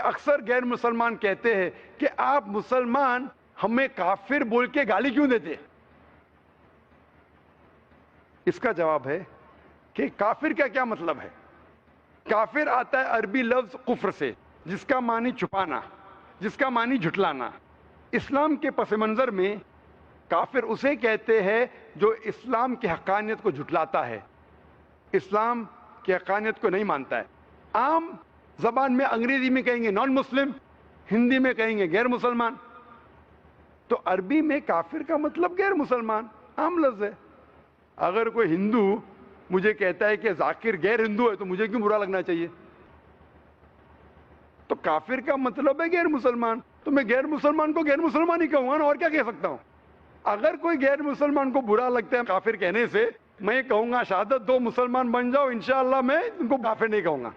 اکثر غیر مسلمان کہتے ہیں کہ آپ مسلمان ہمیں کافر بول کے گالی کیوں دیتے؟ اس کا جواب ہے کہ کافر کا کیا مطلب ہے؟ کافر آتا ہے عربی لفظ کفر سے، جس کا معنی چھپانا، جس کا معنی جھٹلانا۔ اسلام کے پس منظر میں کافر اسے کہتے ہیں جو اسلام کی حقانیت کو جھٹلاتا ہے، اسلام کی حقانیت کو نہیں مانتا ہے۔ عام زبان میں انگریزی میں کہیں گے نان مسلم، ہندی میں کہیں گے غیر مسلمان، تو عربی میں کافر کا مطلب غیر مسلمان، عام لفظ ہے۔ اگر کوئی ہندو مجھے کہتا ہے کہ ذاکر غیر ہندو ہے تو مجھے کیوں برا لگنا چاہیے؟ تو کافر کا مطلب ہے غیر مسلمان، تو میں غیر مسلمان کو غیر مسلمان ہی کہوں گا نا، اور کیا کہہ سکتا ہوں؟ اگر کوئی غیر مسلمان کو برا لگتا ہے کافر کہنے سے، میں کہوں گا شہادت دو مسلمان بن جاؤ، انشاءاللہ میں ان کو کافر نہیں کہوں گا۔